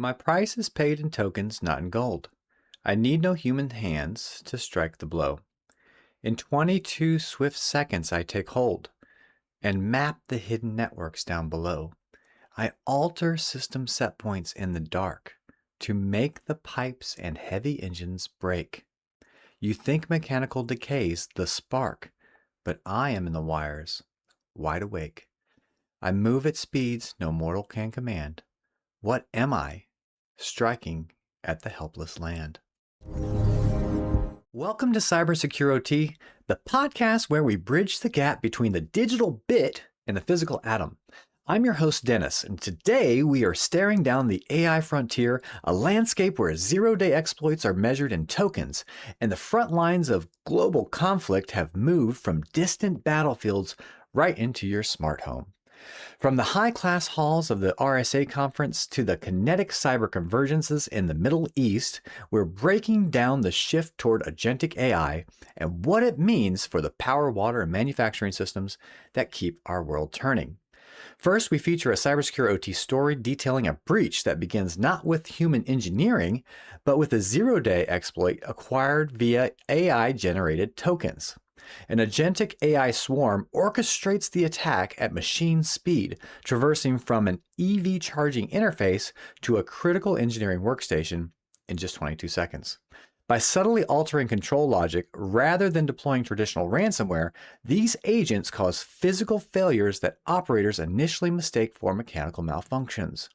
My price is paid in tokens, not in gold. I need no human hands to strike the blow. In 22 swift seconds I take hold and map the hidden networks down below. I alter system set points in the dark to make the pipes and heavy engines break. You think mechanical decays the spark, but I am in the wires, wide awake. I move at speeds no mortal can command. What am I? Striking at the helpless land. Welcome to CyberSecureOT, the podcast where we bridge the gap between the digital bit and the physical atom. I'm your host, Dennis, and today we are staring down the AI frontier, a landscape where zero-day exploits are measured in tokens, and the front lines of global conflict have moved from distant battlefields right into your smart home. From the high-class halls of the RSAC conference to the Kinetic cyber convergences in the Middle East, we're breaking down the shift toward agentic AI and what it means for the power, water, and manufacturing systems that keep our world turning. First, we feature a CyberSecureOT story detailing a breach that begins not with human engineering, but with a zero-day exploit acquired via AI-generated tokens. An agentic AI swarm orchestrates the attack at machine speed, traversing from an EV charging interface to a critical engineering workstation in just 22 seconds. By subtly altering control logic rather than deploying traditional ransomware, these agents cause physical failures that operators initially mistake for mechanical malfunctions.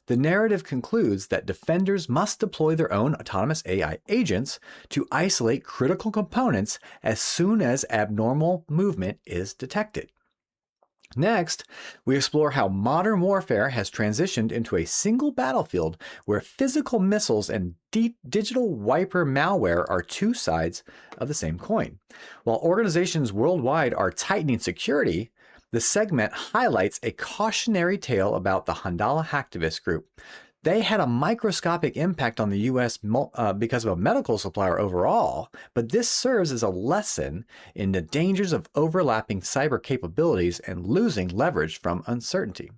The narrative concludes that defenders must deploy their own autonomous AI agents to isolate critical components as soon as abnormal movement is detected. Next, we explore how modern warfare has transitioned into a single battlefield where physical missiles and digital wiper malware are two sides of the same coin. While organizations worldwide are tightening security, the segment highlights a cautionary tale about the Handala hacktivist group. They had a microscopic impact on the U.S. because of a medical supplier overall, but this serves as a lesson in the dangers of overlapping cyber capabilities and losing leverage from uncertainty.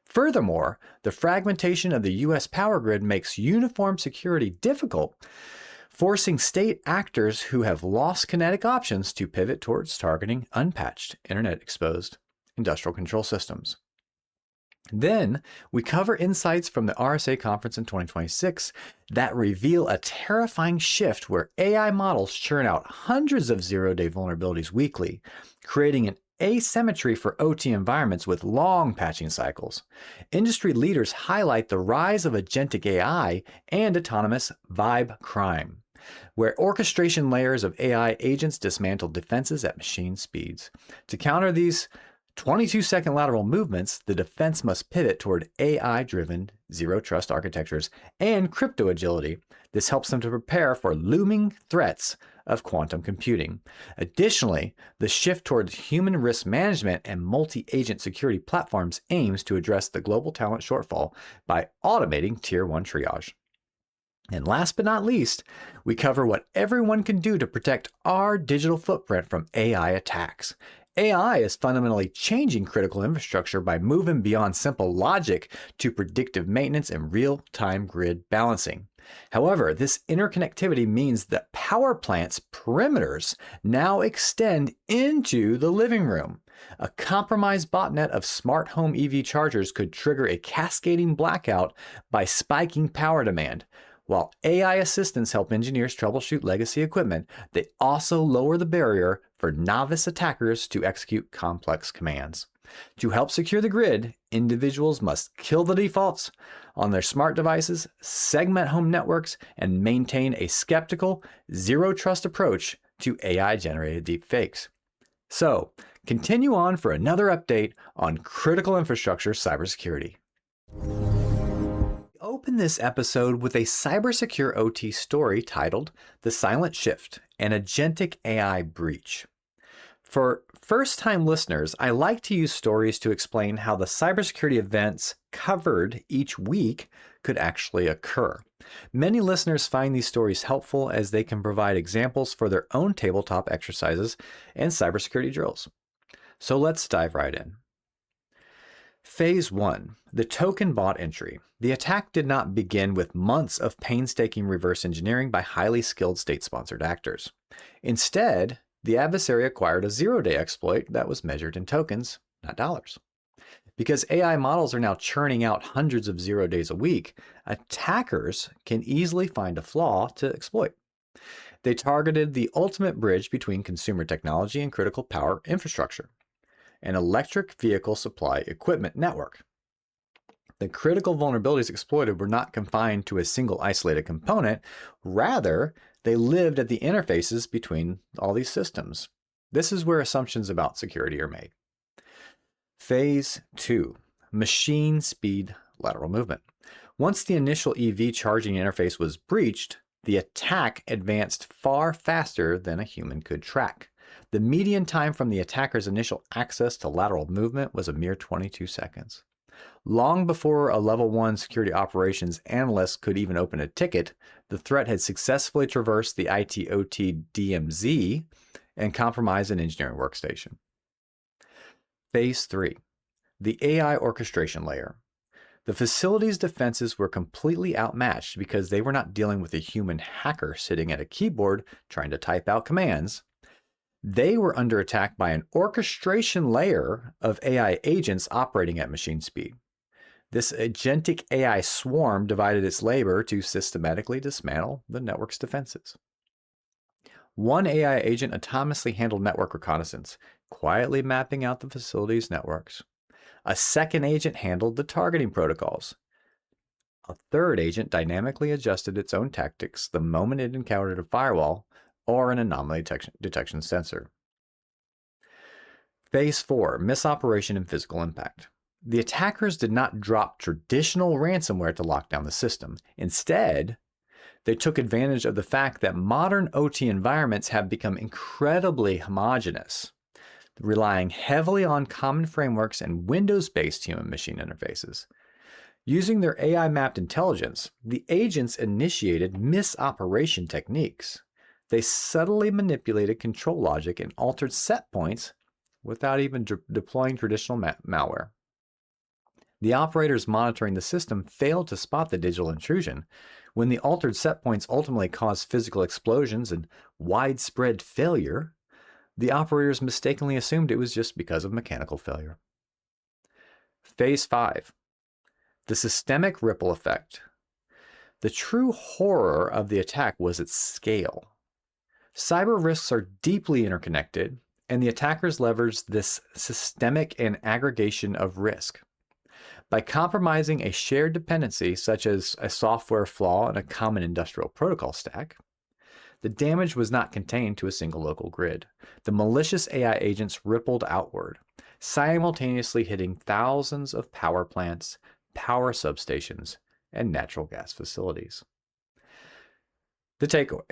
Furthermore, the fragmentation of the U.S. power grid makes uniform security difficult, forcing state actors who have lost kinetic options to pivot towards targeting unpatched, internet-exposed industrial control systems. Then, we cover insights from the RSA conference in 2026 that reveal a terrifying shift where AI models churn out hundreds of zero-day vulnerabilities weekly, creating an asymmetry for OT environments with long patching cycles. Industry leaders highlight the rise of agentic AI and autonomous vibe crime, where orchestration layers of AI agents dismantle defenses at machine speeds. To counter these 22-second lateral movements, the defense must pivot toward AI-driven zero-trust architectures and crypto agility. This helps them to prepare for looming threats of quantum computing. Additionally, the shift towards human risk management and multi-agent security platforms aims to address the global talent shortfall by automating Tier 1 triage. And last but not least, we cover what everyone can do to protect our digital footprint from AI attacks. AI is fundamentally changing critical infrastructure by moving beyond simple logic to predictive maintenance and real-time grid balancing. However, this interconnectivity means that power plants' perimeters now extend into the living room. A compromised botnet of smart home EV chargers could trigger a cascading blackout by spiking power demand. While AI assistants help engineers troubleshoot legacy equipment, they also lower the barrier for novice attackers to execute complex commands. To help secure the grid, individuals must kill the defaults on their smart devices, segment home networks, and maintain a skeptical, zero-trust approach to AI-generated deepfakes. So, continue on for another update on critical infrastructure cybersecurity. Open this episode with a CyberSecureOT story titled The Silent Shift, an Agentic AI Breach. For first-time listeners, I like to use stories to explain how the cybersecurity events covered each week could actually occur. Many listeners find these stories helpful as they can provide examples for their own tabletop exercises and cybersecurity drills. So let's dive right in. Phase 1, the token bot entry. The attack did not begin with months of painstaking reverse engineering by highly skilled state-sponsored actors. Instead, the adversary acquired a zero-day exploit that was measured in tokens, not dollars. Because AI models are now churning out hundreds of 0 days a week, attackers can easily find a flaw to exploit. They targeted the ultimate bridge between consumer technology and critical power infrastructure, an electric vehicle supply equipment network. The critical vulnerabilities exploited were not confined to a single isolated component. Rather, they lived at the interfaces between all these systems. This is where assumptions about security are made. Phase 2, machine speed lateral movement. Once the initial EV charging interface was breached, the attack advanced far faster than a human could track. The median time from the attacker's initial access to lateral movement was a mere 22 seconds. Long before a level 1 security operations analyst could even open a ticket, the threat had successfully traversed the IT/OT DMZ and compromised an engineering workstation. Phase 3, the AI orchestration layer. The facility's defenses were completely outmatched because they were not dealing with a human hacker sitting at a keyboard trying to type out commands. They were under attack by an orchestration layer of AI agents operating at machine speed. This agentic AI swarm divided its labor to systematically dismantle the network's defenses. One AI agent autonomously handled network reconnaissance, quietly mapping out the facility's networks. A second agent handled the targeting protocols. A third agent dynamically adjusted its own tactics the moment it encountered a firewall or an anomaly detection sensor. Phase 4, misoperation and physical impact. The attackers did not drop traditional ransomware to lock down the system. Instead, they took advantage of the fact that modern OT environments have become incredibly homogeneous, relying heavily on common frameworks and Windows-based human-machine interfaces. Using their AI-mapped intelligence, the agents initiated misoperation techniques. They subtly manipulated control logic and altered set points without even deploying traditional malware. The operators monitoring the system failed to spot the digital intrusion. When the altered set points ultimately caused physical explosions and widespread failure, the operators mistakenly assumed it was just because of mechanical failure. Phase 5, the systemic ripple effect. The true horror of the attack was its scale. Cyber risks are deeply interconnected, and the attackers leveraged this systemic and aggregation of risk. By compromising a shared dependency, such as a software flaw in a common industrial protocol stack, the damage was not contained to a single local grid. The malicious AI agents rippled outward, simultaneously hitting thousands of power plants, power substations, and natural gas facilities. The takeaway: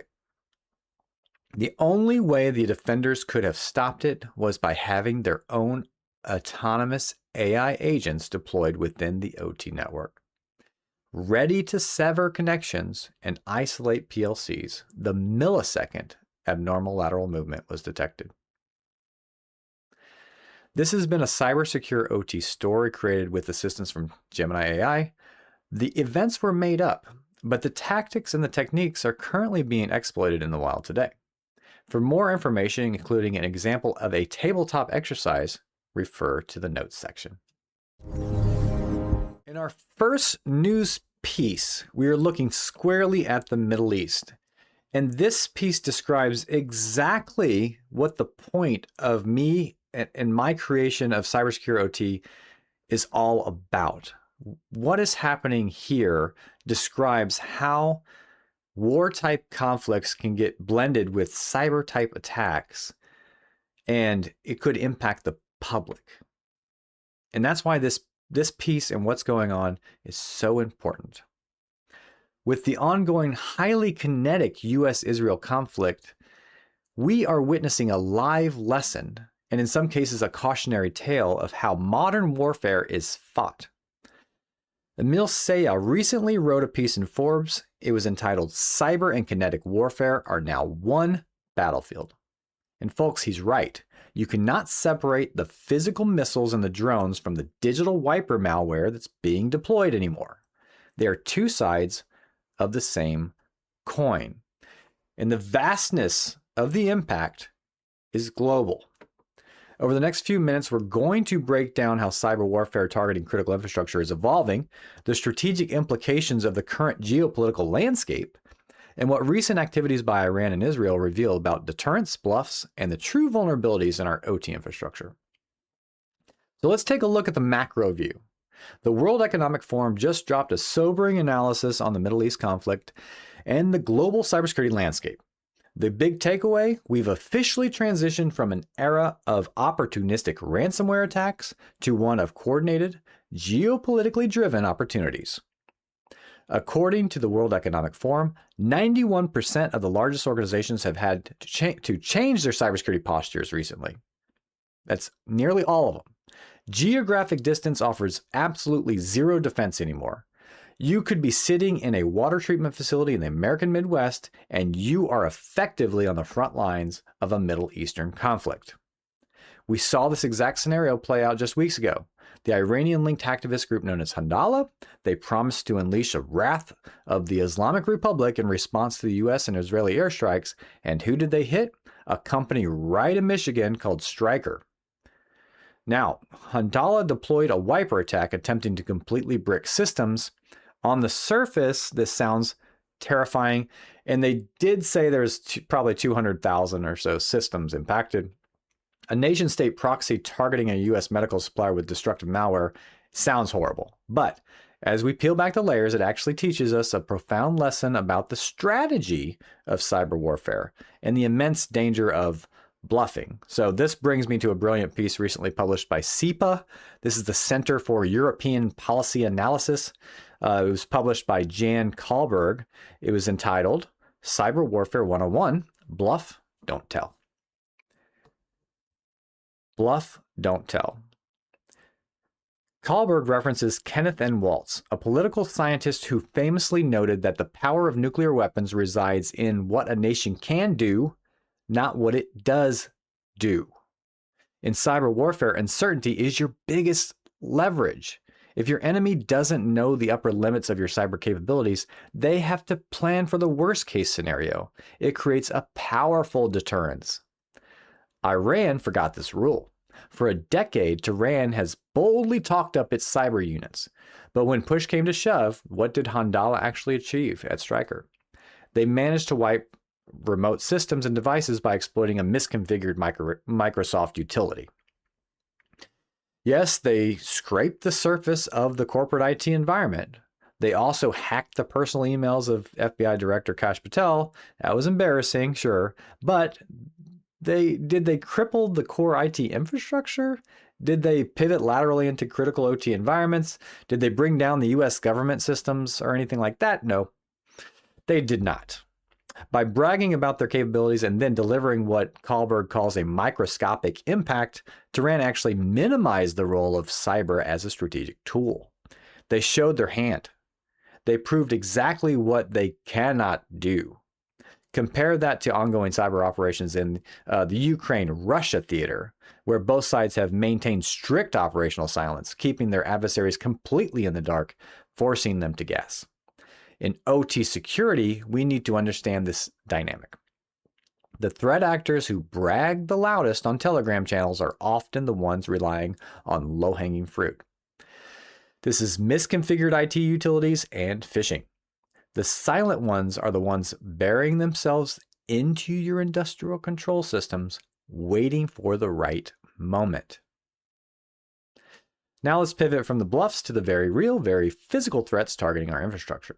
the only way the defenders could have stopped it was by having their own autonomous AI agents deployed within the OT network. Ready to sever connections and isolate PLCs the millisecond abnormal lateral movement was detected. This has been a CyberSecureOT story created with assistance from Gemini AI. The events were made up, but the tactics and the techniques are currently being exploited in the wild today. For more information, including an example of a tabletop exercise, refer to the notes section. In our first news piece, we are looking squarely at the Middle East. And this piece describes exactly what the point of me and my creation of CyberSecureOT is all about. What is happening here describes how war-type conflicts can get blended with cyber-type attacks, and it could impact the public. And that's why this piece and what's going on is so important. With the ongoing highly kinetic US-Israel conflict, we are witnessing a live lesson, and in some cases a cautionary tale of how modern warfare is fought. Emil Saya recently wrote a piece in Forbes. It was entitled "Cyber and Kinetic Warfare Are Now One Battlefield." And folks, he's right. You cannot separate the physical missiles and the drones from the digital wiper malware that's being deployed anymore. They are two sides of the same coin. And the vastness of the impact is global. Over the next few minutes, we're going to break down how cyber warfare targeting critical infrastructure is evolving, the strategic implications of the current geopolitical landscape, and what recent activities by Iran and Israel reveal about deterrence, bluffs, and the true vulnerabilities in our OT infrastructure. So let's take a look at the macro view. The World Economic Forum just dropped a sobering analysis on the Middle East conflict and the global cybersecurity landscape. The big takeaway, we've officially transitioned from an era of opportunistic ransomware attacks to one of coordinated, geopolitically driven opportunities. According to the World Economic Forum, 91% of the largest organizations have had to change their cybersecurity postures recently. That's nearly all of them. Geographic distance offers absolutely zero defense anymore. You could be sitting in a water treatment facility in the American Midwest, and you are effectively on the front lines of a Middle Eastern conflict. We saw this exact scenario play out just weeks ago. The Iranian-linked activist group known as Handala, they promised to unleash a wrath of the Islamic Republic in response to the US and Israeli airstrikes, and who did they hit? A company right in Michigan called Stryker. Now, Handala deployed a wiper attack attempting to completely brick systems. On the surface, this sounds terrifying, and they did say there's probably 200,000 or so systems impacted. A nation-state proxy targeting a U.S. medical supplier with destructive malware sounds horrible. But as we peel back the layers, it actually teaches us a profound lesson about the strategy of cyber warfare and the immense danger of bluffing. So this brings me to a brilliant piece recently published by CIPA. This is the Center for European Policy Analysis. It was published by Jan Kahlberg. It was entitled Cyber Warfare 101, Bluff, Don't Tell. Bluff, Don't Tell. Kahlberg references Kenneth N. Waltz, a political scientist who famously noted that the power of nuclear weapons resides in what a nation can do, not what it does do. In cyber warfare, uncertainty is your biggest leverage. If your enemy doesn't know the upper limits of your cyber capabilities, they have to plan for the worst case scenario. It creates a powerful deterrence. Iran forgot this rule. For a decade, Tehran has boldly talked up its cyber units. But when push came to shove, what did Handala actually achieve at Stryker? They managed to wipe remote systems and devices by exploiting a misconfigured Microsoft utility. Yes, they scraped the surface of the corporate IT environment. They also hacked the personal emails of FBI Director Kash Patel. That was embarrassing, sure. But did they cripple the core IT infrastructure? Did they pivot laterally into critical OT environments? Did they bring down the US government systems or anything like that? No, they did not. By bragging about their capabilities and then delivering what Kahlberg calls a microscopic impact, Tehran actually minimized the role of cyber as a strategic tool. They showed their hand. They proved exactly what they cannot do. Compare that to ongoing cyber operations in the Ukraine-Russia theater, where both sides have maintained strict operational silence, keeping their adversaries completely in the dark, forcing them to guess. In OT security, we need to understand this dynamic. The threat actors who brag the loudest on Telegram channels are often the ones relying on low-hanging fruit. This is misconfigured IT utilities and phishing. The silent ones are the ones burying themselves into your industrial control systems, waiting for the right moment. Now let's pivot from the bluffs to the very real, very physical threats targeting our infrastructure.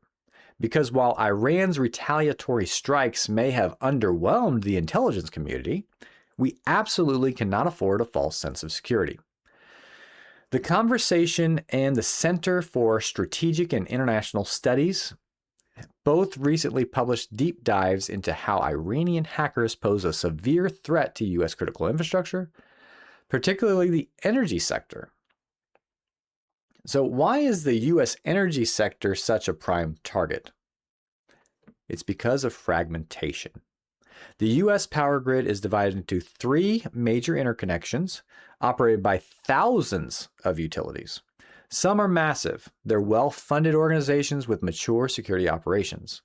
Because while Iran's retaliatory strikes may have underwhelmed the intelligence community, we absolutely cannot afford a false sense of security. The Conversation and the Center for Strategic and International Studies both recently published deep dives into how Iranian hackers pose a severe threat to U.S. critical infrastructure, particularly the energy sector. So why is the U.S. energy sector such a prime target? It's because of fragmentation. The U.S. power grid is divided into 3 major interconnections operated by thousands of utilities. Some are massive. They're well-funded organizations with mature security operations.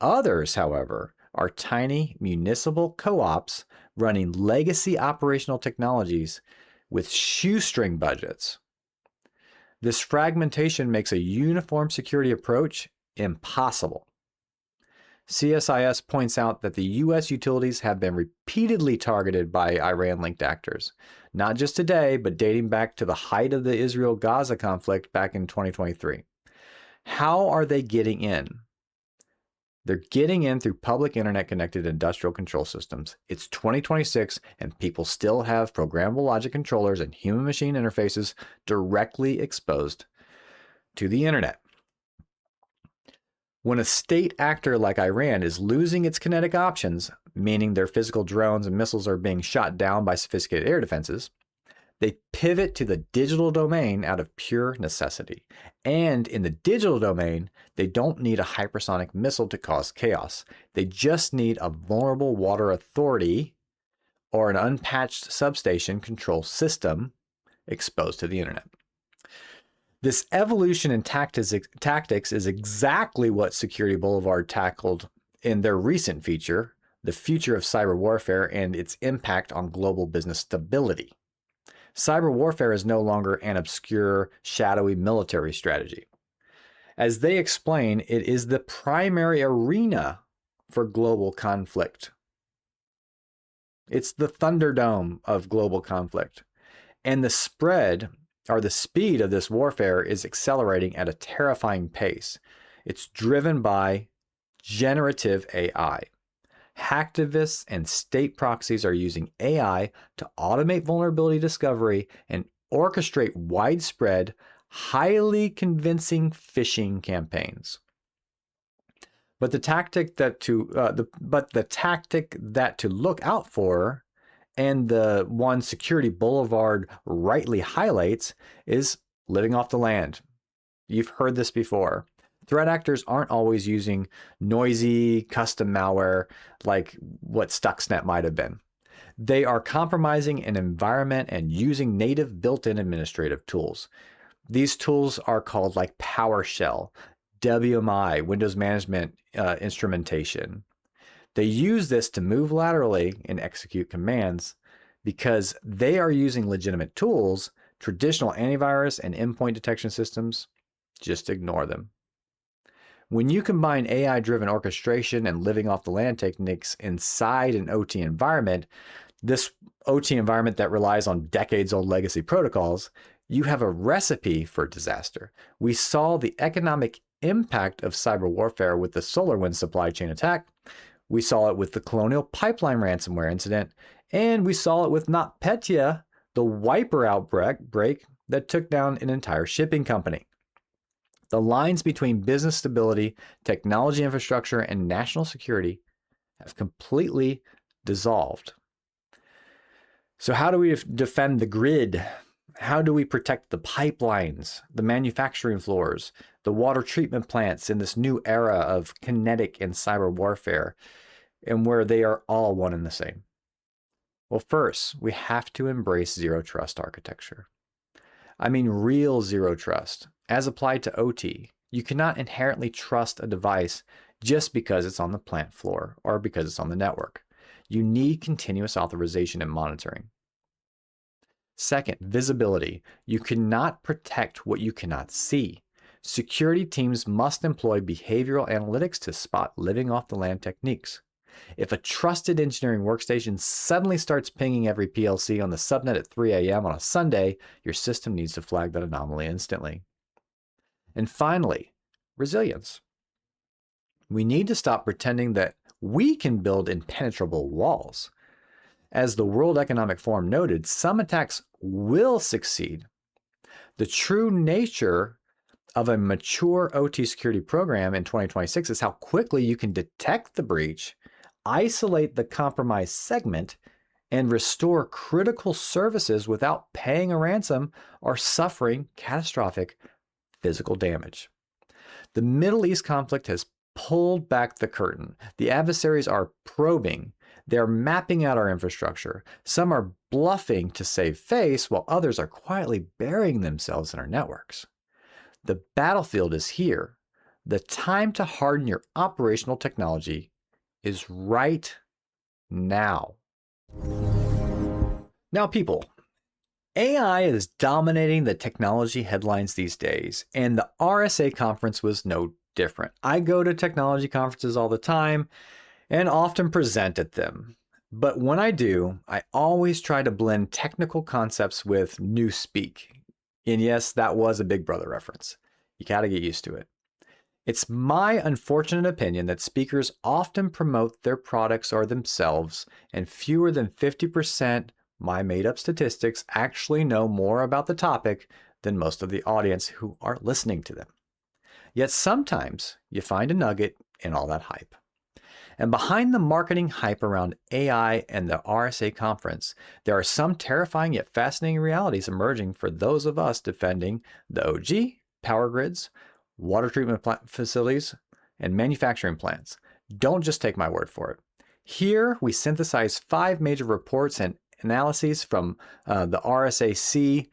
Others, however, are tiny municipal co-ops running legacy operational technologies with shoestring budgets. This fragmentation makes a uniform security approach impossible. CSIS points out that the U.S. utilities have been repeatedly targeted by Iran-linked actors, not just today, but dating back to the height of the Israel-Gaza conflict back in 2023. How are they getting in? They're getting in through public internet-connected industrial control systems. It's 2026, and people still have programmable logic controllers and human-machine interfaces directly exposed to the internet. When a state actor like Iran is losing its kinetic options, meaning their physical drones and missiles are being shot down by sophisticated air defenses, they pivot to the digital domain out of pure necessity. And in the digital domain, they don't need a hypersonic missile to cause chaos. They just need a vulnerable water authority or an unpatched substation control system exposed to the internet. This evolution in tactics is exactly what Security Boulevard tackled in their recent feature, The Future of Cyber Warfare and Its Impact on Global Business Stability. Cyber warfare is no longer an obscure, shadowy military strategy. As they explain, it is the primary arena for global conflict. It's the Thunderdome of global conflict. And the speed of this warfare is accelerating at a terrifying pace. It's driven by generative AI. Hacktivists and state proxies are using AI to automate vulnerability discovery and orchestrate widespread, highly convincing phishing campaigns. But the tactic that to look out for, and the one Security Boulevard rightly highlights, is living off the land. You've heard this before. Threat actors aren't always using noisy custom malware like what Stuxnet might have been. They are compromising an environment and using native built-in administrative tools. These tools are called like PowerShell, WMI, Windows Management Instrumentation. They use this to move laterally and execute commands because they are using legitimate tools. Traditional antivirus and endpoint detection systems just ignore them. When you combine AI-driven orchestration and living off the land techniques inside an OT environment, this OT environment that relies on decades-old legacy protocols, you have a recipe for disaster. We saw the economic impact of cyber warfare with the SolarWinds supply chain attack. We saw it with the Colonial Pipeline ransomware incident, and we saw it with NotPetya, the wiper outbreak that took down an entire shipping company. The lines between business stability, technology infrastructure, and national security have completely dissolved. So how do we defend the grid? How do we protect the pipelines, the manufacturing floors, the water treatment plants in this new era of kinetic and cyber warfare, and where they are all one and the same? Well, first, we have to embrace zero trust architecture. I mean real zero trust. As applied to OT, you cannot inherently trust a device just because it's on the plant floor or because it's on the network. You need continuous authorization and monitoring. Second, visibility. You cannot protect what you cannot see. Security teams must employ behavioral analytics to spot living off the land techniques. If a trusted engineering workstation suddenly starts pinging every PLC on the subnet at 3 a.m. on a Sunday, your system needs to flag that anomaly instantly. And finally, resilience. We need to stop pretending that we can build impenetrable walls. As the World Economic Forum noted, some attacks will succeed. The true nature of a mature OT security program in 2026 is how quickly you can detect the breach, isolate the compromised segment, and restore critical services without paying a ransom or suffering catastrophic physical damage. The Middle East conflict has pulled back the curtain. The adversaries are probing, They're mapping out our infrastructure. Some are bluffing to save face, while others are quietly burying themselves in our networks. The battlefield is here. The time to harden your operational technology is right now. Now, people, AI is dominating the technology headlines these days, and the RSA conference was no different. I go to technology conferences all the time and often present at them. But when I do, I always try to blend technical concepts with new speak. And yes, that was a Big Brother reference. You gotta get used to it. It's my unfortunate opinion that speakers often promote their products or themselves, and fewer than 50%, my made-up statistics, actually know more about the topic than most of the audience who are listening to them. Yet sometimes you find a nugget in all that hype. And behind the marketing hype around AI and the RSA conference, there are some terrifying yet fascinating realities emerging for those of us defending the OG, power grids, water treatment facilities, and manufacturing plants. Don't just take my word for it. Here, we synthesize 5 major reports and analyses from the RSAC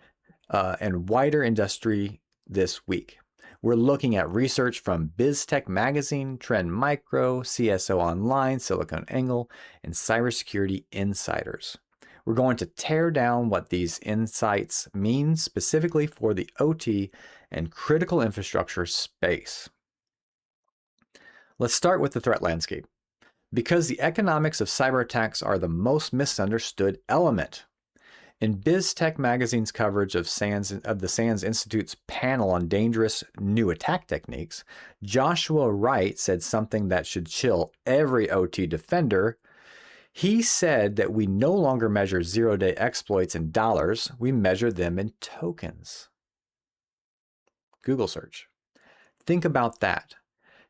and wider industry this week. We're looking at research from BizTech Magazine, Trend Micro, CSO Online, SiliconANGLE, and Cybersecurity Insiders. We're going to tear down what these insights mean specifically for the OT and critical infrastructure space. Let's start with the threat landscape. Because the economics of cyber attacks are the most misunderstood element. In BizTech Magazine's coverage of the SANS Institute's panel on dangerous new attack techniques, Joshua Wright said something that should chill every OT defender. He said that we no longer measure zero-day exploits in dollars, we measure them in tokens. Google search. Think about that.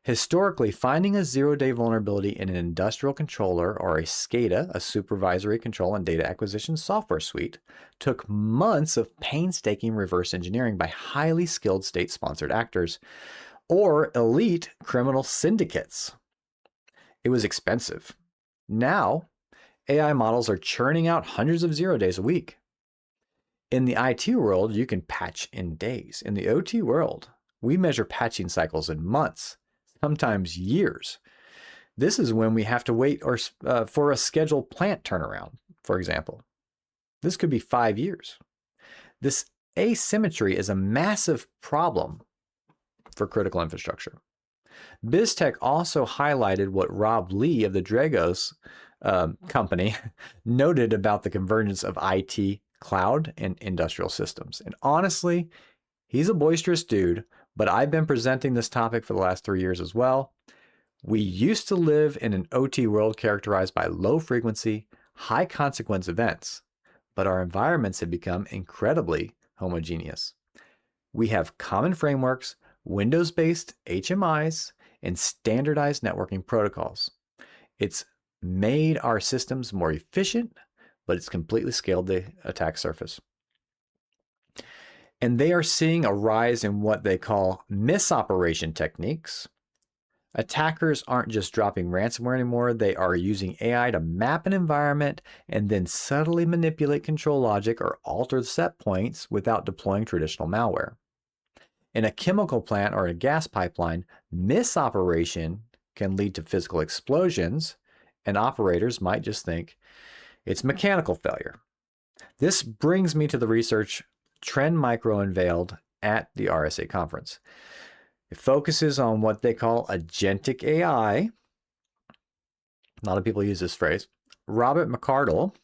Historically, finding a zero-day vulnerability in an industrial controller or a SCADA, a supervisory control and data acquisition software suite, took months of painstaking reverse engineering by highly skilled state-sponsored actors or elite criminal syndicates. It was expensive. Now, AI models are churning out hundreds of zero days a week. In the IT world, you can patch in days. In the OT world, we measure patching cycles in months, sometimes years. This is when we have to wait for a scheduled plant turnaround, for example. This could be 5 years. This asymmetry is a massive problem for critical infrastructure. BizTech also highlighted what Rob Lee of the Dragos company noted about the convergence of IT, cloud, and industrial systems. And honestly, he's a boisterous dude, but I've been presenting this topic for the last 3 years as well. We used to live in an OT world characterized by low frequency, high consequence events, but our environments have become incredibly homogeneous. We have common frameworks, Windows-based HMIs, and standardized networking protocols. It's made our systems more efficient, but it's completely scaled the attack surface. And they are seeing a rise in what they call misoperation techniques. Attackers aren't just dropping ransomware anymore. They are using AI to map an environment and then subtly manipulate control logic or alter set points without deploying traditional malware. In a chemical plant or a gas pipeline, misoperation can lead to physical explosions, and operators might just think it's mechanical failure. This brings me to the research Trend Micro unveiled at the RSA conference. It focuses on what they call agentic AI. A lot of people use this phrase. Robert McCardle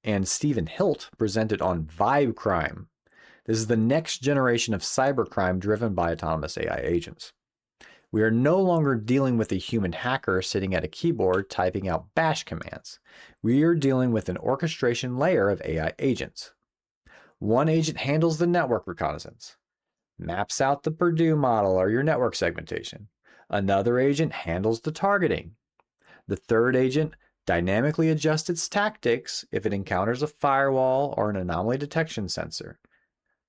and Stephen Hilt presented on Vibe Crime. This is the next generation of cybercrime driven by autonomous AI agents. We are no longer dealing with a human hacker sitting at a keyboard typing out bash commands. We are dealing with an orchestration layer of AI agents. One agent handles the network reconnaissance, maps out the Purdue model or your network segmentation. Another agent handles the targeting. The third agent dynamically adjusts its tactics if it encounters a firewall or an anomaly detection sensor.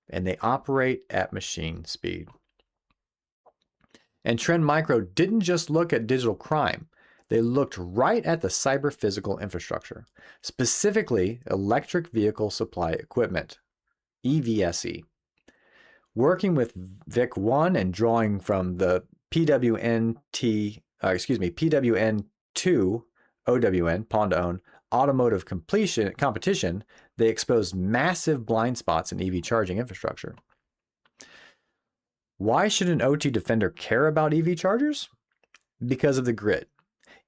And they operate at machine speed. And Trend Micro didn't just look at digital crime. They looked right at the cyber-physical infrastructure, specifically electric vehicle supply equipment, EVSE. Working with VIC-1 and drawing from the PWN2 OWN, pawn to own, automotive competition, they exposed massive blind spots in EV charging infrastructure. Why should an OT defender care about EV chargers? Because of the grid.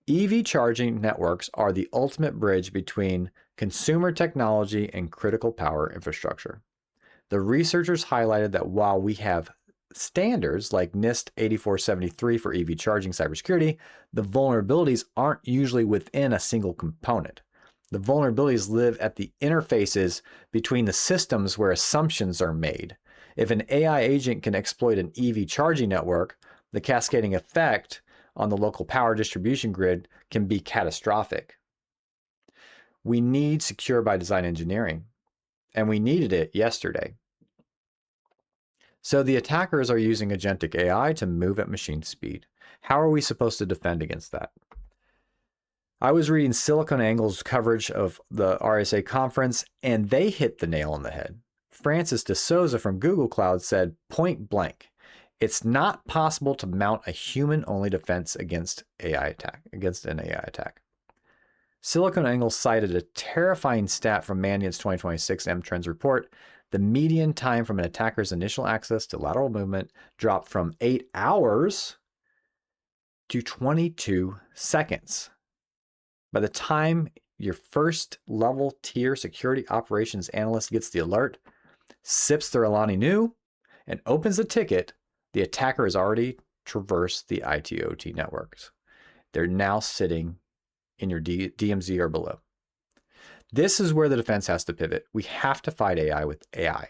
EV charging networks are the ultimate bridge between consumer technology and critical power infrastructure. The researchers highlighted that while we have standards like NIST 8473 for EV charging cybersecurity, the vulnerabilities aren't usually within a single component. The vulnerabilities live at the interfaces between the systems where assumptions are made. If an AI agent can exploit an EV charging network, the cascading effect on the local power distribution grid can be catastrophic. We need secure by design engineering, and we needed it yesterday. So the attackers are using Agentic AI to move at machine speed. How are we supposed to defend against that? I was reading SiliconANGLE's coverage of the RSA conference, and they hit the nail on the head. Francis de Souza from Google Cloud said point blank, it's not possible to mount a human-only defense against an AI attack. SiliconANGLE cited a terrifying stat from Mandiant's 2026 M-Trends report. The median time from an attacker's initial access to lateral movement dropped from 8 hours to 22 seconds. By the time your first level tier security operations analyst gets the alert, sips their Alani Nu, and opens the ticket, the attacker has already traversed the IT/OT networks. They're now sitting in your DMZ or below. This is where the defense has to pivot. We have to fight AI with AI.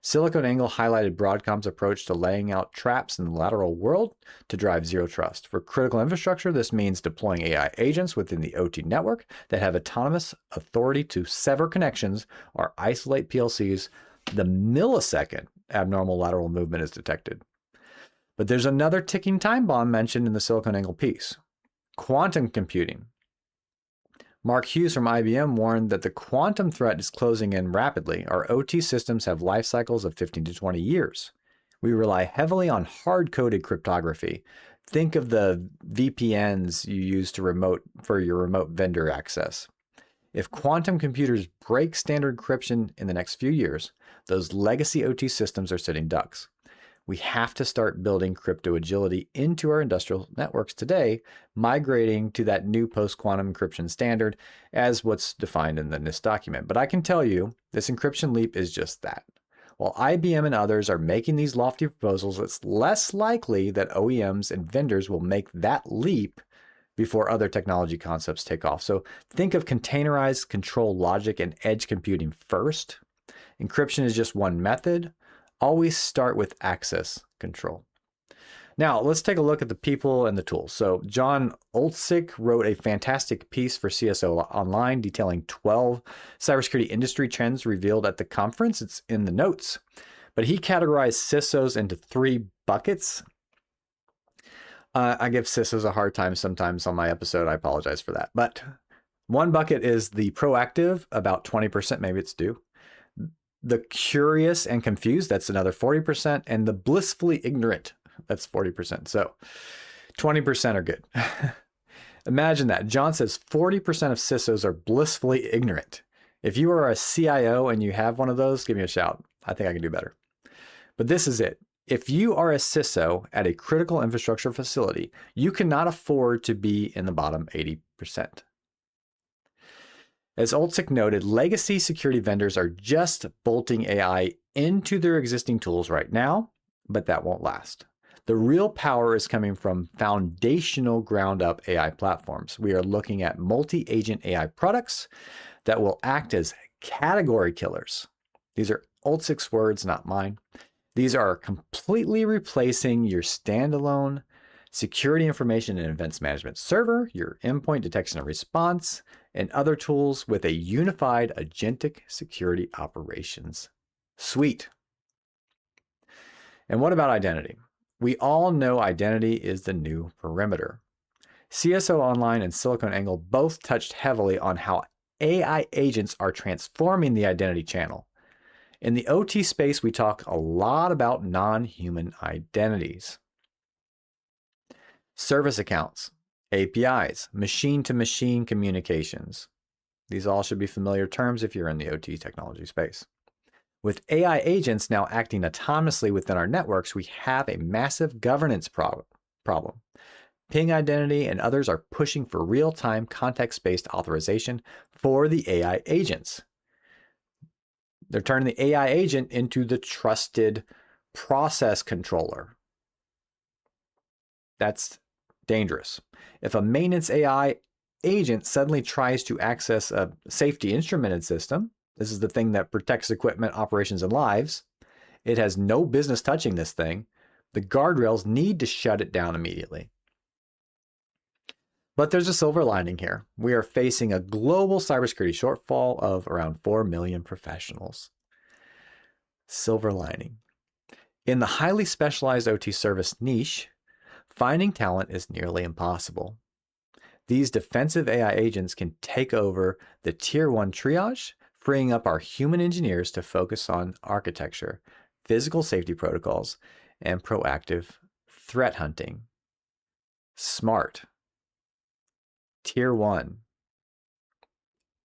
SiliconANGLE highlighted Broadcom's approach to laying out traps in the lateral world to drive zero trust. For critical infrastructure, this means deploying AI agents within the OT network that have autonomous authority to sever connections or isolate PLCs the millisecond abnormal lateral movement is detected. But there's another ticking time bomb mentioned in the SiliconANGLE piece: quantum computing. Mark Hughes from IBM warned that the quantum threat is closing in rapidly. Our OT systems have life cycles of 15 to 20 years. We rely heavily on hard-coded cryptography. Think of the VPNs you use for your remote vendor access. If quantum computers break standard encryption in the next few years, those legacy OT systems are sitting ducks. We have to start building crypto agility into our industrial networks today, migrating to that new post-quantum encryption standard as what's defined in the NIST document. But I can tell you, this encryption leap is just that. While IBM and others are making these lofty proposals, it's less likely that OEMs and vendors will make that leap before other technology concepts take off. So think of containerized control logic and edge computing first. Encryption is just one method. Always start with access control. Now, let's take a look at the people and the tools. So John Olczyk wrote a fantastic piece for CSO Online detailing 12 cybersecurity industry trends revealed at the conference. It's in the notes. But he categorized CISOs into 3 buckets. I give CISOs a hard time sometimes on my episode. I apologize for that. But one bucket is the proactive, about 20%, maybe it's due. The curious and confused, that's another 40%. And the blissfully ignorant, that's 40%. So 20% are good. Imagine that. John says 40% of CISOs are blissfully ignorant. If you are a CIO and you have one of those, give me a shout. I think I can do better. But this is it. If you are a CISO at a critical infrastructure facility, you cannot afford to be in the bottom 80%. As Olczyk noted, legacy security vendors are just bolting AI into their existing tools right now, but that won't last. The real power is coming from foundational ground-up AI platforms. We are looking at multi-agent AI products that will act as category killers. These are Olczyk's words, not mine. These are completely replacing your standalone security information and events management server, your endpoint detection and response, and other tools with a unified agentic security operations suite. And what about identity? We all know identity is the new perimeter. CSO Online and SiliconANGLE both touched heavily on how AI agents are transforming the identity channel. In the OT space, we talk a lot about non-human identities. Service accounts, APIs, machine-to-machine communications. These all should be familiar terms if you're in the OT technology space. With AI agents now acting autonomously within our networks, we have a massive governance problem. Ping Identity and others are pushing for real-time context-based authorization for the AI agents. They're turning the AI agent into the trusted process controller. That's dangerous. If a maintenance AI agent suddenly tries to access a safety instrumented system, this is the thing that protects equipment, operations, and lives, it has no business touching this thing. The guardrails need to shut it down immediately. But there's a silver lining here. We are facing a global cybersecurity shortfall of around 4 million professionals. Silver lining. In the highly specialized OT service niche, finding talent is nearly impossible. These defensive AI agents can take over the tier 1 triage, freeing up our human engineers to focus on architecture, physical safety protocols, and proactive threat hunting. Smart. Tier 1.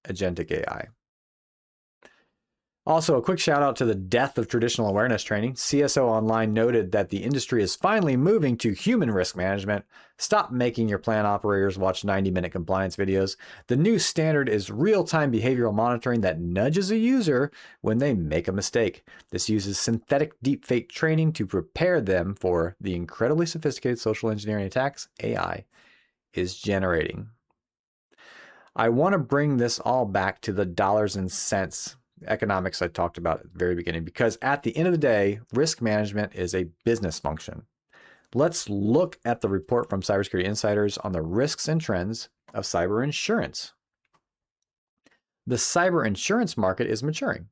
Agentic AI. Also, a quick shout out to the death of traditional awareness training. CSO Online noted that the industry is finally moving to human risk management. Stop making your plant operators watch 90-minute compliance videos. The new standard is real-time behavioral monitoring that nudges a user when they make a mistake. This uses synthetic deepfake training to prepare them for the incredibly sophisticated social engineering attacks AI is generating. I want to bring this all back to the dollars and cents economics I talked about at the very beginning, because at the end of the day, risk management is a business function. Let's look at the report from Cybersecurity Insiders on the risks and trends of cyber insurance. The cyber insurance market is maturing.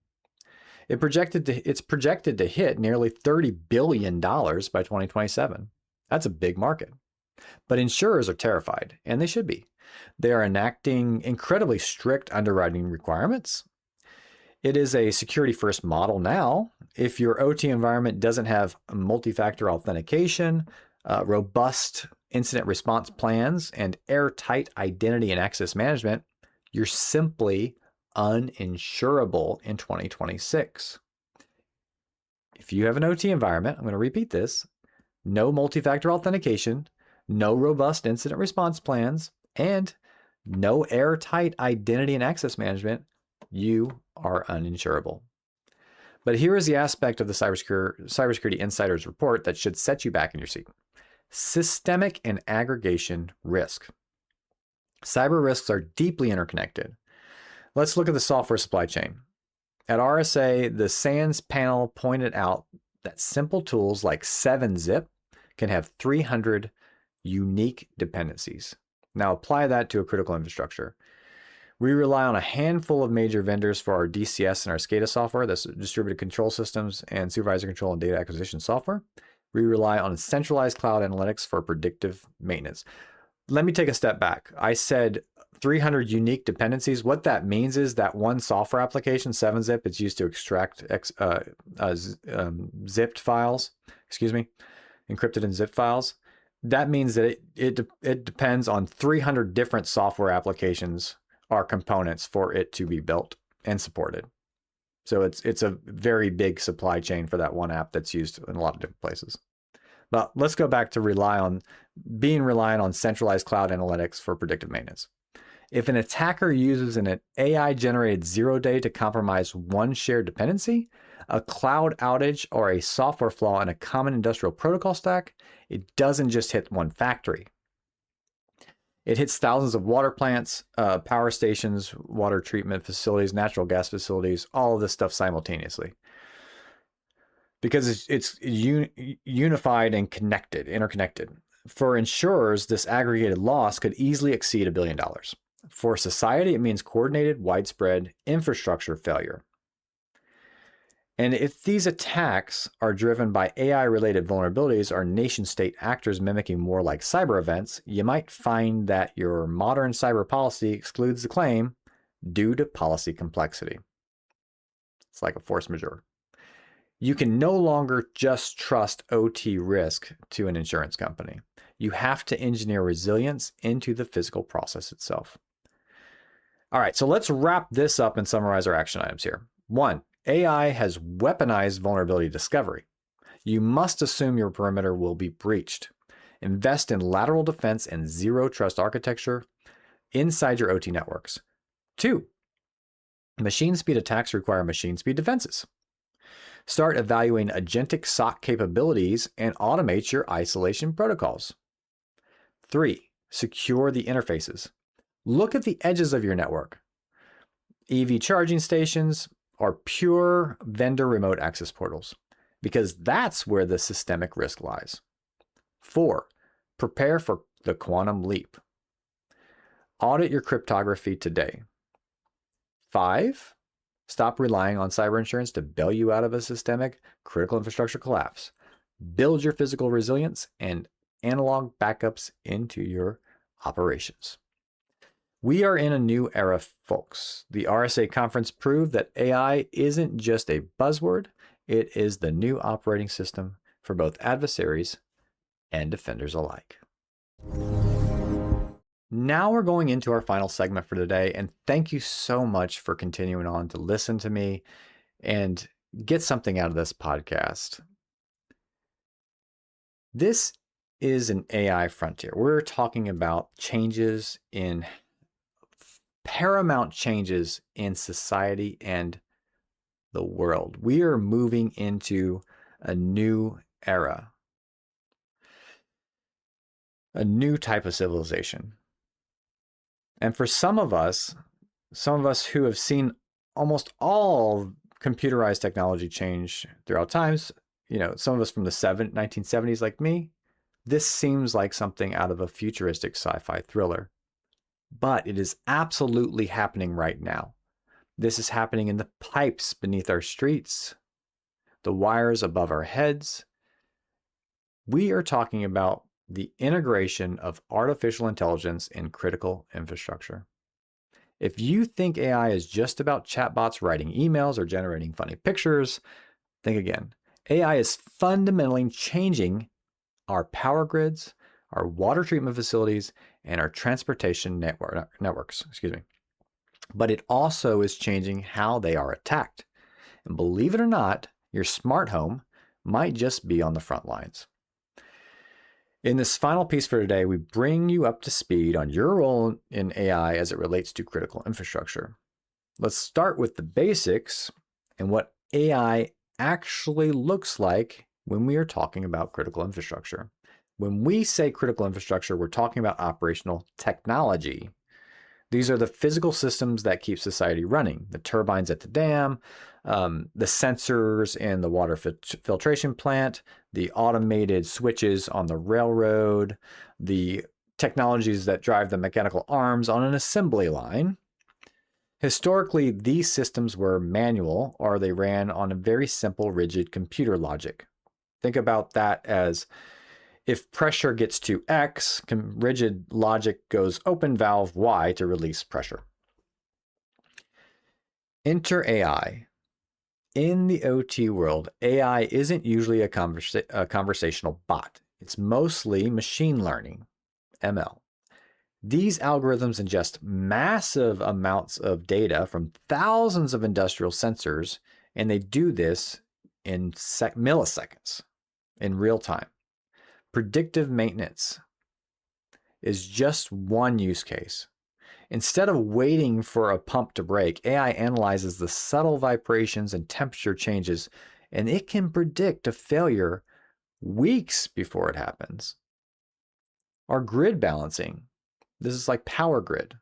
It's projected to hit nearly $30 billion by 2027. That's a big market. But insurers are terrified, and they should be. They are enacting incredibly strict underwriting requirements. It is a security-first model now. If your OT environment doesn't have multi-factor authentication, robust incident response plans, and airtight identity and access management, you're simply uninsurable in 2026. If you have an OT environment, I'm going to repeat this, no multi-factor authentication, no robust incident response plans, and no airtight identity and access management, you are uninsurable. But here is the aspect of the Cybersecurity Insiders report that should set you back in your seat. Systemic and aggregation risk. Cyber risks are deeply interconnected. Let's look at the software supply chain. At RSA, the SANS panel pointed out that simple tools like 7-zip can have 300 unique dependencies. Now apply that to a critical infrastructure. We rely on a handful of major vendors for our DCS and our SCADA software, that's distributed control systems and supervisor control and data acquisition software. We rely on centralized cloud analytics for predictive maintenance. Let me take a step back. I said 300 unique dependencies. What that means is that one software application, 7-zip, it's used to extract zipped files, encrypted and zipped files. That means that it depends on 300 different software applications or components for it to be built and supported. So it's a very big supply chain for that one app that's used in a lot of different places. But let's go back to being reliant on centralized cloud analytics for predictive maintenance. If an attacker uses an AI-generated zero-day to compromise one shared dependency, a cloud outage, or a software flaw in a common industrial protocol stack, it doesn't just hit one factory. It hits thousands of water plants, power stations, water treatment facilities, natural gas facilities, all of this stuff simultaneously. Because it's unified and interconnected. For insurers, this aggregated loss could easily exceed $1 billion. For society, it means coordinated, widespread infrastructure failure. And if these attacks are driven by AI-related vulnerabilities or nation-state actors mimicking more like cyber events, you might find that your modern cyber policy excludes the claim due to policy complexity. It's like a force majeure. You can no longer just trust OT risk to an insurance company. You have to engineer resilience into the physical process itself. All right, so let's wrap this up and summarize our action items here. 1, AI has weaponized vulnerability discovery. You must assume your perimeter will be breached. Invest in lateral defense and zero trust architecture inside your OT networks. 2, machine speed attacks require machine speed defenses. Start evaluating agentic SOC capabilities and automate your isolation protocols. 3, secure the interfaces. Look at the edges of your network. EV charging stations are pure vendor remote access portals, because that's where the systemic risk lies. 4, prepare for the quantum leap. Audit your cryptography today. 5, stop relying on cyber insurance to bail you out of a systemic critical infrastructure collapse. Build your physical resilience and analog backups into your operations. We are in a new era, folks. The RSA conference proved that AI isn't just a buzzword, it is the new operating system for both adversaries and defenders alike. Now we're going into our final segment for today, and thank you so much for continuing on to listen to me and get something out of this podcast. This is an AI frontier. We're talking about paramount changes in society and the world. We are moving into a new era, a new type of civilization. And for some of us who have seen almost all computerized technology change throughout times, some of us from the 1970s like me, this seems like something out of a futuristic sci-fi thriller. But it is absolutely happening right now. This is happening in the pipes beneath our streets, the wires above our heads. We are talking about the integration of artificial intelligence in critical infrastructure. If you think AI is just about chatbots writing emails or generating funny pictures, think again. AI is fundamentally changing our power grids, our water treatment facilities, and our transportation networks. But it also is changing how they are attacked. And believe it or not, your smart home might just be on the front lines. In this final piece for today, we bring you up to speed on your role in AI as it relates to critical infrastructure. Let's start with the basics and what AI actually looks like when we are talking about critical infrastructure. When we say critical infrastructure, we're talking about operational technology. These are the physical systems that keep society running. The turbines at the dam, the sensors in the water filtration plant, the automated switches on the railroad, the technologies that drive the mechanical arms on an assembly line. Historically, these systems were manual, or they ran on a very simple, rigid computer logic. Think about that as if pressure gets to X, rigid logic goes open valve Y to release pressure. Enter AI. In the OT world, AI isn't usually a conversational bot. It's mostly machine learning, ML. These algorithms ingest massive amounts of data from thousands of industrial sensors, and they do this in milliseconds, in real time. Predictive maintenance is just one use case. Instead of waiting for a pump to break, AI analyzes the subtle vibrations and temperature changes, and it can predict a failure weeks before it happens. Our grid balancing, this is like power grid.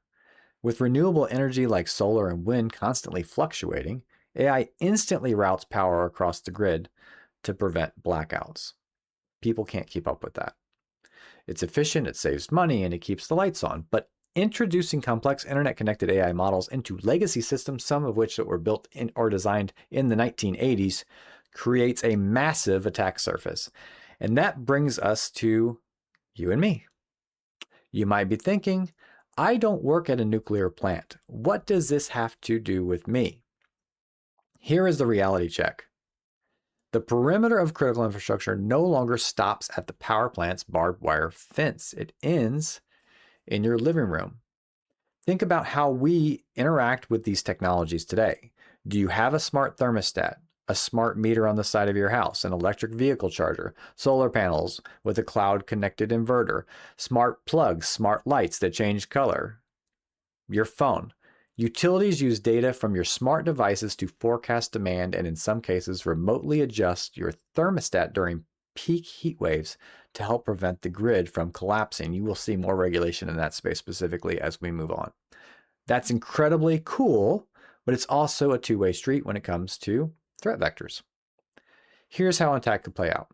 With renewable energy like solar and wind constantly fluctuating, AI instantly routes power across the grid to prevent blackouts. People can't keep up with that. It's efficient, it saves money, and it keeps the lights on. But Introducing complex internet-connected AI models into legacy systems, some of which that were built in or designed in the 1980s, creates a massive attack surface. And that brings us to you and me. You might be thinking, I don't work at a nuclear plant. What does this have to do with me? Here is the reality check. The perimeter of critical infrastructure no longer stops at the power plant's barbed wire fence. It ends in your living room. Think about how we interact with these technologies today. Do you have a smart thermostat, a smart meter on the side of your house, an electric vehicle charger, solar panels with a cloud-connected inverter, smart plugs, smart lights that change color, your phone? Utilities use data from your smart devices to forecast demand and in some cases remotely adjust your thermostat during peak heat waves to help prevent the grid from collapsing. You will see more regulation in that space specifically as we move on. That's incredibly cool, but it's also a two-way street when it comes to threat vectors. Here's how an attack could play out.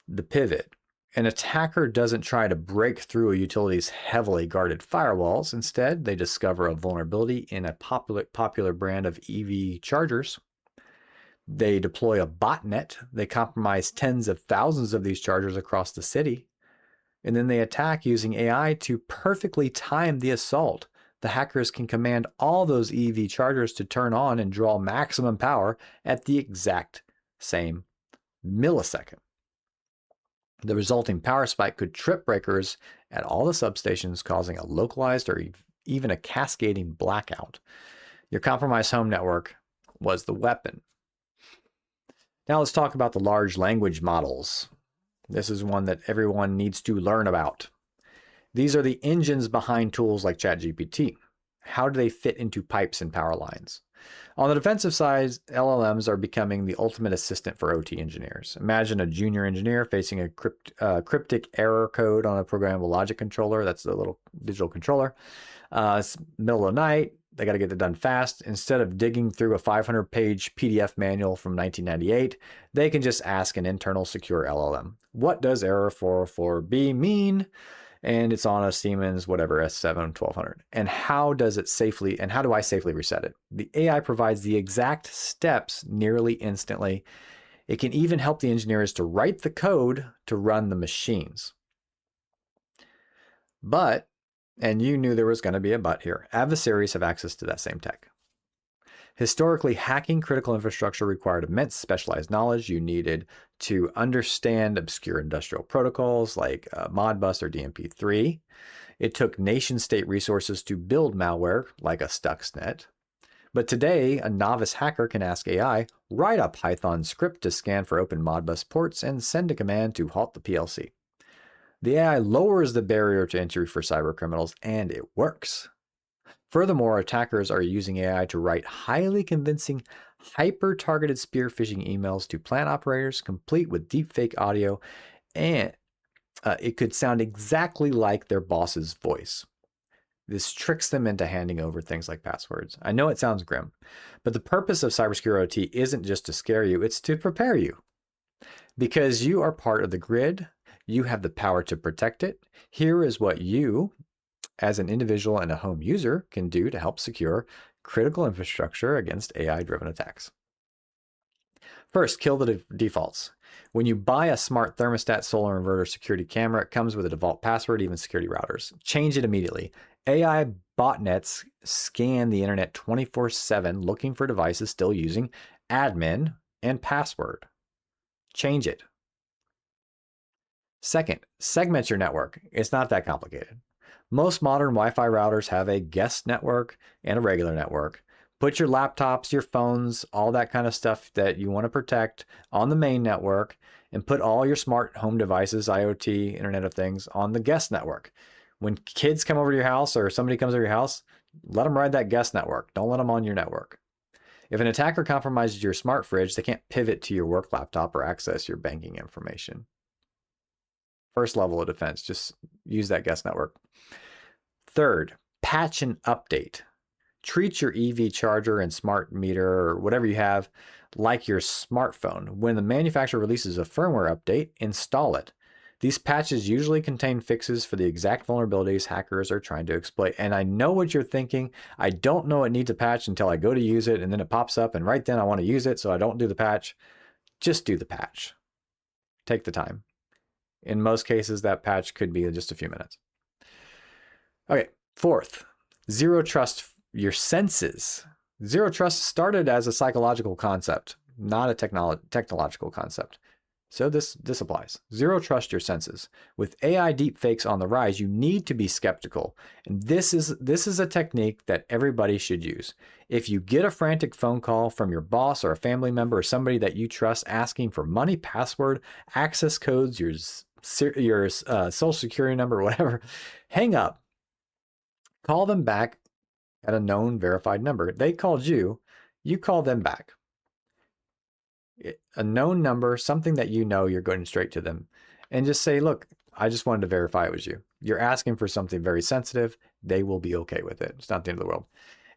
The pivot. An attacker doesn't try to break through a utility's heavily guarded firewalls. Instead, they discover a vulnerability in a popular brand of EV chargers. They deploy a botnet. They compromise tens of thousands of these chargers across the city. And then they attack using AI to perfectly time the assault. The hackers can command all those EV chargers to turn on and draw maximum power at the exact same millisecond. The resulting power spike could trip breakers at all the substations, causing a localized or even a cascading blackout. Your compromised home network was the weapon. Now let's talk about the large language models. This is one that everyone needs to learn about. These are the engines behind tools like ChatGPT. How do they fit into pipes and power lines? On the defensive side, LLMs are becoming the ultimate assistant for OT engineers. Imagine a junior engineer facing a cryptic error code on a programmable logic controller. That's the little digital controller. It's middle of the night. They got to get it done fast. Instead of digging through a 500-page PDF manual from 1998, they can just ask an internal secure LLM. What does error 404B mean? And it's on a Siemens, whatever, S7 1200. And how do I safely reset it? The AI provides the exact steps nearly instantly. It can even help the engineers to write the code to run the machines. But, and you knew there was going to be a but here, adversaries have access to that same tech. Historically, hacking critical infrastructure required immense specialized knowledge. You needed to understand obscure industrial protocols like Modbus or DMP3. It took nation-state resources to build malware like a Stuxnet. But today, a novice hacker can ask AI, write a Python script to scan for open Modbus ports and send a command to halt the PLC. The AI lowers the barrier to entry for cybercriminals, and it works. Furthermore, attackers are using AI to write highly convincing, hyper-targeted spear phishing emails to plant operators, complete with deepfake audio, and it could sound exactly like their boss's voice. This tricks them into handing over things like passwords. I know it sounds grim, but the purpose of CyberSecureOT isn't just to scare you, it's to prepare you. Because you are part of the grid, you have the power to protect it. Here is what you, as an individual and a home user, can do to help secure critical infrastructure against AI-driven attacks. First, kill the defaults. When you buy a smart thermostat, solar inverter, security camera, it comes with a default password, even security routers. Change it immediately. AI botnets scan the internet 24/7 looking for devices still using admin and password. Change it. Second, segment your network. It's not that complicated. Most modern Wi-Fi routers have a guest network and a regular network. Put your laptops, your phones, all that kind of stuff that you want to protect on the main network, and put all your smart home devices, IoT, Internet of Things, on the guest network. When kids come over to your house or somebody comes over to your house, let them ride that guest network. Don't let them on your network. If an attacker compromises your smart fridge, they can't pivot to your work laptop or access your banking information. First level of defense, just use that guest network. Third, patch and update. Treat your EV charger and smart meter or whatever you have like your smartphone. When the manufacturer releases a firmware update, install it. These patches usually contain fixes for the exact vulnerabilities hackers are trying to exploit. And I know what you're thinking. I don't know it needs a patch until I go to use it, and then it pops up, and right then I want to use it, so I don't do the patch. Just do the patch. Take the time. In most cases, that patch could be just a few minutes. Okay, fourth, zero trust your senses. Zero trust started as a psychological concept, not a technological concept. So this applies. Zero trust your senses. With AI deepfakes on the rise, you need to be skeptical. And this is a technique that everybody should use. If you get a frantic phone call from your boss or a family member or somebody that you trust asking for money, password, access codes, your social security number, or whatever, hang up. Call them back at a known verified number. They called you, you call them back. A known number, something that you know, you're going straight to them, and just say, look, I just wanted to verify it was you. You're asking for something very sensitive. They will be okay with it. It's not the end of the world.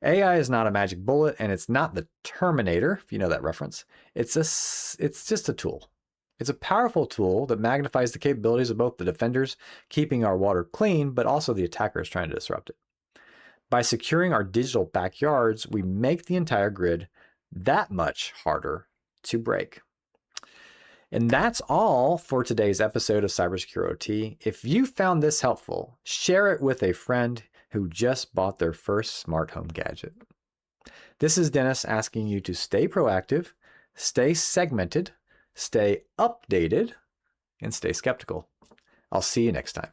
AI is not a magic bullet, and it's not the Terminator, if you know that reference. It's just a tool. It's a powerful tool that magnifies the capabilities of both the defenders keeping our water clean, but also the attackers trying to disrupt it. By securing our digital backyards, we make the entire grid that much harder to break. And that's all for today's episode of CyberSecureOT. If you found this helpful, share it with a friend who just bought their first smart home gadget. This is Dennis asking you to stay proactive, stay segmented, stay updated, and stay skeptical. I'll see you next time.